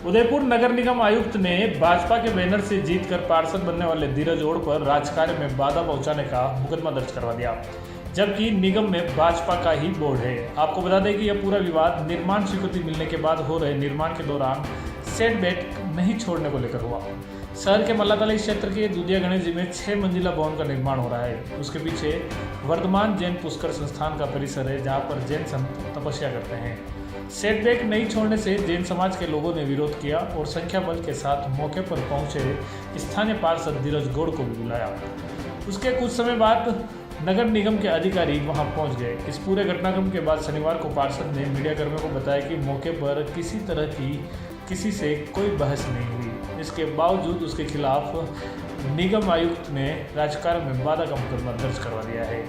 उदयपुर नगर निगम आयुक्त ने भाजपा के बैनर से जीतकर पार्षद बनने वाले धीरज ओढ़ पर राजकार्य में बाधा पहुंचाने का मुकदमा दर्ज करवा दिया, जबकि निगम में भाजपा का ही बोर्ड है। आपको बता दें कि यह पूरा विवाद निर्माण स्वीकृति मिलने के बाद हो रहे निर्माण के दौरान सेटबैक नहीं छोड़ने को लेकर हुआ। शहर के मल्लातली क्षेत्र के दुधिया गणेश जी में 6 मंजिला भवन का निर्माण हो रहा है। उसके पीछे वर्धमान जैन पुष्कर संस्थान का परिसर है, जहां पर जैन संत तपस्या करते हैं। सेटबैक नहीं छोड़ने से जैन समाज के लोगों ने विरोध किया और संख्या बल के साथ मौके पर पहुंचे स्थानीय पार्षद धीरज गौड़ को भी बुलाया। उसके कुछ समय बाद नगर निगम के अधिकारी वहां पहुंच गए। इस पूरे घटनाक्रम के बाद शनिवार को पार्षद ने मीडियाकर्मियों को बताया कि मौके पर किसी तरह की किसी से कोई बहस नहीं हुई। इसके बावजूद उसके खिलाफ निगम आयुक्त ने राजकार्य में बाधा का मुकदमा दर्ज करवा दिया है।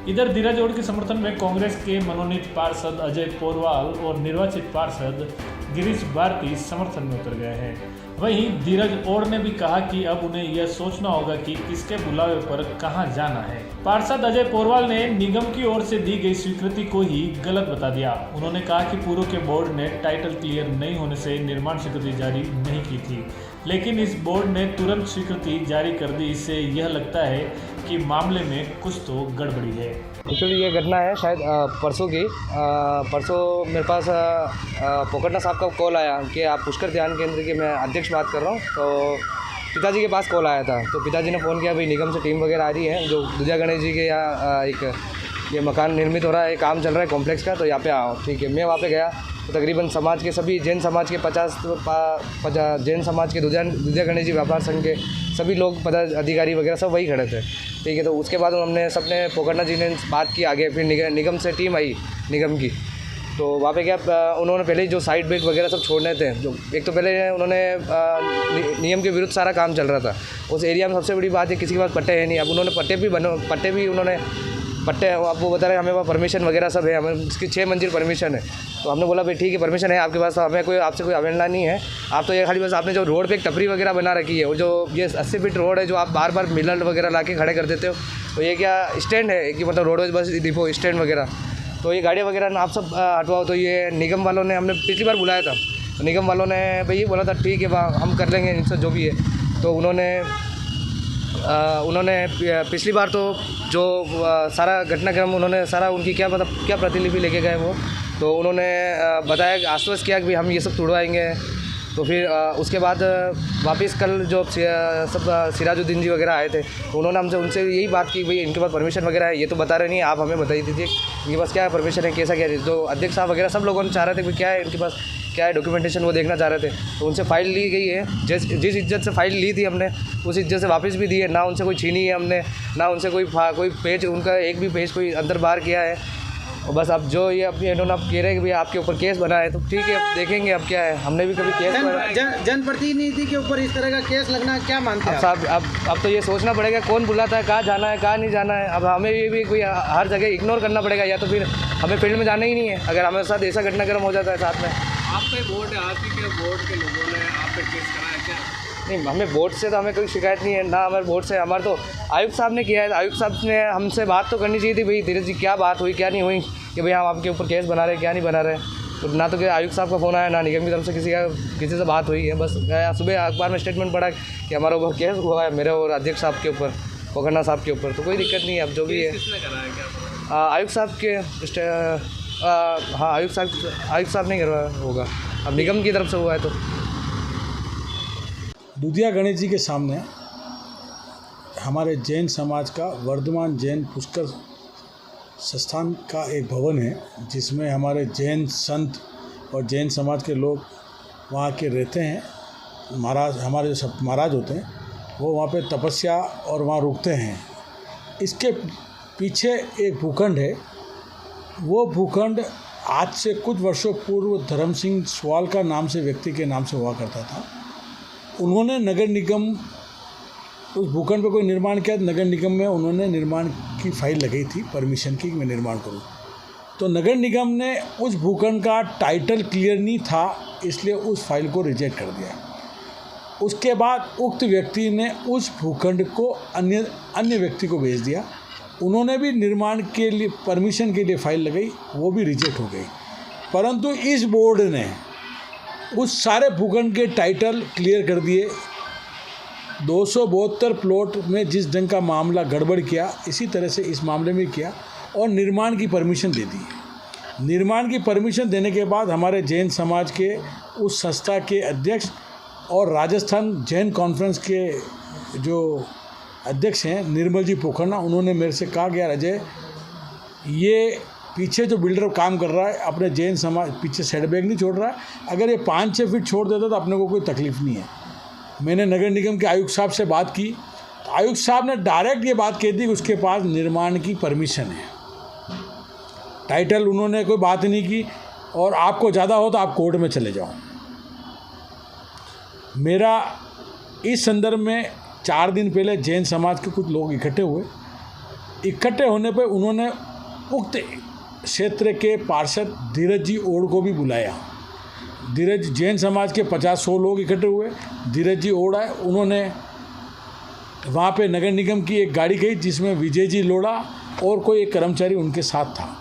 इधर धीरज ओढ़ के समर्थन में कांग्रेस के मनोनीत पार्षद अजय पोरवाल और निर्वाचित पार्षद गिरीश भारती समर्थन में उतर गए हैं। वहीं धीरज ओढ़ ने भी कहा कि अब उन्हें यह सोचना होगा कि किसके बुलावे पर कहां जाना है। पार्षद अजय पोरवाल ने निगम की ओर से दी गई स्वीकृति को ही गलत बता दिया। उन्होंने कहा कि पूर्व के बोर्ड ने टाइटल क्लियर नहीं होने से निर्माण स्वीकृति जारी नहीं की थी, लेकिन इस बोर्ड ने तुरंत स्वीकृति जारी कर दी। इससे यह लगता है कि मामले में कुछ तो गड़बड़ी है। एक्चुअली ये घटना है शायद परसों की। परसों मेरे पास पोकटना साहब का कॉल आया कि आप पुष्कर ध्यान केंद्र के मैं अध्यक्ष बात कर रहा हूँ। तो पिताजी के पास कॉल आया था, तो पिताजी ने फ़ोन किया, भाई निगम से टीम वगैरह आ रही है, जो दुधिया गणेश जी के यहाँ एक ये मकान निर्मित हो रहा है, काम चल रहा है कॉम्प्लेक्स का, तो यहाँ पे आओ। ठीक है, मैं वहाँ पे गया तो तकरीबन समाज के सभी जैन समाज के 50 जैन समाज के दुधिया गणेश जी व्यापार संघ के सभी लोग पदाधिकारी वगैरह सब वही खड़े थे। ठीक है, तो उसके बाद हमने सबने पोकटना जी ने बात की आगे, फिर निगम से टीम आई निगम की। तो वहाँ पे क्या उन्होंने पहले ही जो साइड ब्रेक वगैरह सब छोड़ने थे, जो एक तो पहले उन्होंने नियम के विरुद्ध सारा काम चल रहा था उस एरिया में। सबसे बड़ी बात है किसी के पास पट्टे है नहीं। अब उन्होंने पट्टे भी उन्होंने अब वो बता रहे हैं हमें वहाँ परमिशन वगैरह सब है, हमें इसकी 6 मंजिल परमिशन है। तो हमने बोला भाई ठीक है, परमिशन है आपके पास, तो हमें आपसे कोई अवहेलना नहीं है। आप तो ये खाली बस आपने जो रोड पे एक टपरी वगैरह बना रखी है, और जो ये 80 फीट रोड है जो आप बार बार मिलर वगैरह ला के खड़े कर देते हो, तो ये क्या स्टैंड है कि मतलब रोडवेज बस डिपो स्टैंड वगैरह, तो ये गाड़ियाँ वगैरह आप सब हटवाओ। तो ये निगम वालों ने, हमने पिछली बार बुलाया था, तो निगम वालों ने भाई ये बोला था ठीक है वहाँ हम कर लेंगे इनसे जो भी है। तो उन्होंने पिछली बार तो जो सारा घटनाक्रम उन्होंने सारा उनकी क्या प्रतिलिपि लेके गए वो, तो उन्होंने बताया, आश्वस्त किया कि भाई हम ये सब तुड़वाएंगे। तो फिर उसके बाद वापस कल जो सब सिराजुद्दीन जी वगैरह आए थे, तो उन्होंने हमसे उनसे यही बात की, भाई इनके पास परमिशन वगैरह है, ये तो बता रहे नहीं, आप हमें बताई दीजिए इनके पास क्या परमिशन है, कैसा क्या है। तो अध्यक्ष साहब वगैरह सब लोगों ने चाह रहे थे कि क्या है इनके पास, क्या है डॉक्यूमेंटेशन, वो देखना चाह रहे थे। तो उनसे फ़ाइल ली गई है, जिस इज्जत से फ़ाइल ली थी हमने उस इज्जत से वापस भी दी है। ना उनसे कोई छीनी है हमने, ना उनसे कोई पेज, उनका एक भी पेज कोई अंदर बाहर किया है। और बस अब जो ये अपनी इन्होंने आप कह रहे हैं कि भैया आपके ऊपर केस बना है, तो ठीक है अब देखेंगे अब क्या है। हमने भी कभी केस जनप्रतिनिधि के ऊपर इस तरह का केस लगना क्या मानते हैं साहब? अब तो ये सोचना पड़ेगा कौन बुलाता है, कहाँ जाना है कहाँ नहीं जाना है। अब हमें ये भी कोई हर जगह इग्नोर करना पड़ेगा, या तो फिर हमें फील्ड में जाना ही नहीं है अगर हमारे साथ ऐसा घटनाक्रम हो जाता है साथ में। आप पे बोर्ड है, आप ही के बोर्ड के लोगों ने आप पे केस कराया क्या? नहीं, हमें बोर्ड से तो हमें कोई शिकायत नहीं है, ना हमारे बोर्ड से, हमारे तो आयुक्त साहब ने किया है। आयुक्त साहब ने हमसे बात तो करनी चाहिए थी, भाई धीरज जी क्या बात हुई क्या नहीं हुई, कि भाई हम आपके ऊपर केस बना रहे हैं क्या नहीं बना रहे। तो ना तो आयुक्त साहब का फ़ोन आया, ना निगम की तरफ से किसी से बात हुई है। बस सुबह अखबार में स्टेटमेंट पढ़ा कि हमारे ऊपर केस हुआ है, मेरे और अध्यक्ष साहब के ऊपर, पोकटना साहब के ऊपर। तो कोई दिक्कत नहीं है, अब जो भी है आयुक्त साहब के हाँ आयुक्त साहब नहीं करवाया होगा, अब निगम की तरफ से हुआ है। तो दुधिया गणेश जी के सामने हमारे जैन समाज का वर्धमान जैन पुष्कर संस्थान का एक भवन है, जिसमें हमारे जैन संत और जैन समाज के लोग वहाँ के रहते हैं। महाराज, हमारे जो सब महाराज होते हैं वो वहाँ पे तपस्या और वहाँ रुकते हैं। इसके पीछे एक भूखंड है, वो भूखंड आज से कुछ वर्षों पूर्व धर्म सिंह सवाल का नाम से व्यक्ति के नाम से हुआ करता था। उन्होंने नगर निगम उस भूखंड पर कोई निर्माण किया, नगर निगम में उन्होंने निर्माण की फाइल लगाई थी परमिशन की, मैं निर्माण करूँ। तो नगर निगम ने उस भूखंड का टाइटल क्लियर नहीं था, इसलिए उस फाइल को रिजेक्ट कर दिया। उसके बाद उक्त व्यक्ति ने उस भूखंड को अन्य व्यक्ति को भेज दिया। उन्होंने भी निर्माण के लिए परमिशन के लिए फाइल लगाई, वो भी रिजेक्ट हो गई। परंतु इस बोर्ड ने उस सारे भूखंड के टाइटल क्लियर कर दिए। 272 प्लॉट में जिस ढंग का मामला गड़बड़ किया, इसी तरह से इस मामले में किया और निर्माण की परमिशन दे दी। निर्माण की परमिशन देने के बाद हमारे जैन समाज के उस संस्था के अध्यक्ष और राजस्थान जैन कॉन्फ्रेंस के जो अध्यक्ष हैं निर्मल जी पोखरना, उन्होंने मेरे से कहा कि यार अजय, ये पीछे जो बिल्डर काम कर रहा है अपने जैन समाज पीछे सेटबैक नहीं छोड़ रहा है, अगर ये 5-6 फीट छोड़ देता तो अपने को कोई तकलीफ नहीं है। मैंने नगर निगम के आयुक्त साहब से बात की, तो आयुक्त साहब ने डायरेक्ट ये बात कह दी कि उसके पास निर्माण की परमिशन है, टाइटल उन्होंने कोई बात नहीं की, और आपको ज़्यादा हो तो आप कोर्ट में चले जाओ। मेरा इस संदर्भ में 4 दिन पहले जैन समाज के कुछ लोग इकट्ठे हुए। इकट्ठे होने पर उन्होंने उक्त क्षेत्र के पार्षद धीरज जी ओड़ को भी बुलाया। धीरज जैन समाज के 50-100 लोग इकट्ठे हुए, धीरज जी ओड़ आए। उन्होंने वहाँ पे नगर निगम की एक गाड़ी गई जिसमें विजय जी लोढ़ा और कोई एक कर्मचारी उनके साथ था।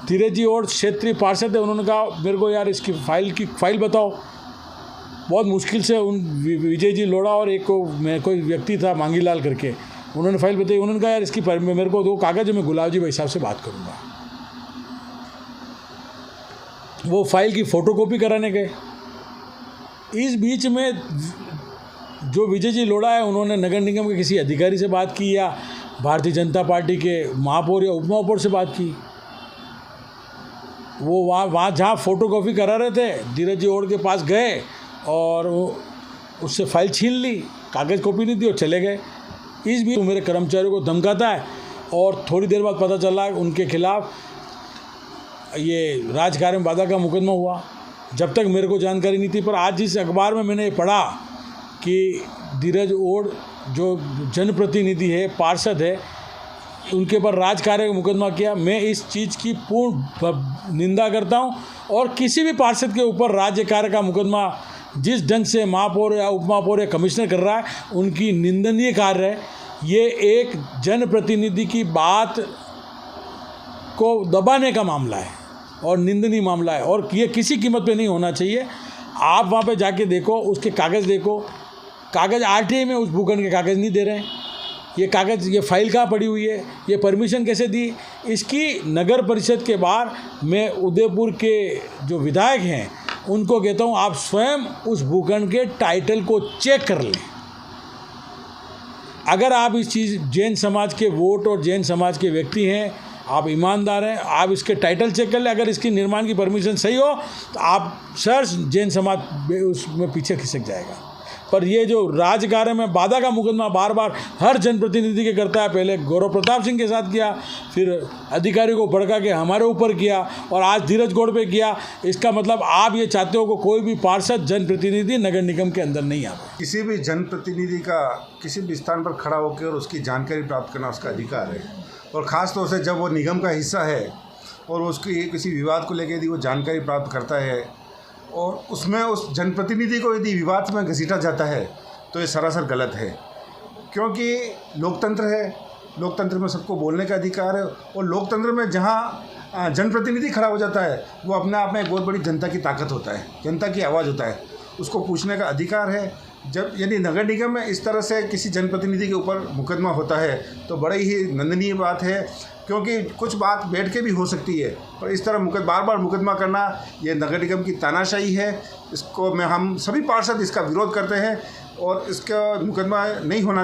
धीरज जी ओड़ क्षेत्रीय पार्षद है, उन्होंने कहा मेरे को यार इसकी फाइल बताओ। बहुत मुश्किल से उन विजय जी लोढ़ा और एक को कोई व्यक्ति था मांगीलाल करके, उन्होंने फाइल बताई। उन्होंने कहा यार इसकी मेरे को 2 कागज़, मैं गुलाब जी भाई साहब से बात करूँगा। वो फाइल की फ़ोटोकॉपी कराने गए। इस बीच में जो विजय जी लोढ़ा है, उन्होंने नगर निगम के किसी अधिकारी से बात की या भारतीय जनता पार्टी के महापौर या उपमहापौर से बात की। वो वहाँ जहाँ फ़ोटोकॉपी करा रहे थे, धीरज जी ओड़ के पास गए और उससे फाइल छीन ली, कागज़ कॉपी नहीं दी और चले गए। इस बीच मेरे कर्मचारियों को धमकाता है और थोड़ी देर बाद पता चला उनके खिलाफ ये राजकार्य में बाधा का मुकदमा हुआ। जब तक मेरे को जानकारी नहीं थी, पर आज जिस अखबार में मैंने पढ़ा कि धीरज ओड़ जो जनप्रतिनिधि है, पार्षद है, उनके ऊपर राजकार्य का मुकदमा किया, मैं इस चीज़ की पूर्ण निंदा करता हूं। और किसी भी पार्षद के ऊपर राज्य कार्य का मुकदमा जिस ढंग से महापौर या उपमहापौर या कमिश्नर कर रहा है, उनकी निंदनीय कार्य है। ये एक जनप्रतिनिधि की बात को दबाने का मामला है और निंदनीय मामला है, और ये किसी कीमत पे नहीं होना चाहिए। आप वहाँ पे जाके देखो, उसके कागज़ देखो, कागज़ RTI में उस भूखंड के कागज़ नहीं दे रहे हैं। ये कागज़, ये फाइल कहाँ पड़ी हुई है, ये परमिशन कैसे दी? इसकी नगर परिषद के बाहर मैं उदयपुर के जो विधायक हैं उनको कहता हूँ, आप स्वयं उस भूखंड के टाइटल को चेक कर लें। अगर आप इस चीज़ जैन समाज के वोट और जैन समाज के व्यक्ति हैं, आप ईमानदार हैं, आप इसके टाइटल चेक कर लें। अगर इसकी निर्माण की परमिशन सही हो तो आप सर जैन समाज उसमें पीछे खिसक जाएगा। पर ये जो राजकार्य में बाधा का मुकदमा बार बार हर जनप्रतिनिधि के करता है, पहले गौरव प्रताप सिंह के साथ किया, फिर अधिकारी को भड़का के हमारे ऊपर किया और आज धीरज गौड़ पे किया। इसका मतलब आप ये चाहते हो कि कोई भी पार्षद जनप्रतिनिधि नगर निगम के अंदर नहीं आवे। किसी भी जनप्रतिनिधि का किसी भी स्थान पर खड़ा होकर और उसकी जानकारी प्राप्त करना उसका अधिकार है, और ख़ास तौर से जब वो निगम का हिस्सा है और उसकी किसी विवाद को लेकर यदि वो जानकारी प्राप्त करता है और उसमें उस जनप्रतिनिधि को यदि विवाद में घसीटा जाता है तो ये सरासर गलत है। क्योंकि लोकतंत्र है, लोकतंत्र में सबको बोलने का अधिकार है, और लोकतंत्र में जहाँ जनप्रतिनिधि खड़ा हो जाता है वो अपने आप में एक बहुत बड़ी जनता की ताकत होता है, जनता की आवाज़ होता है, उसको पूछने का अधिकार है। जब यदि नगर निगम में इस तरह से किसी जनप्रतिनिधि के ऊपर मुकदमा होता है तो बड़ी ही निंदनीय बात है, क्योंकि कुछ बात बैठ के भी हो सकती है, पर इस तरह बार बार मुकदमा करना ये नगर निगम की तानाशाही है। इसको हम सभी पार्षद इसका विरोध करते हैं और इसका मुकदमा नहीं होना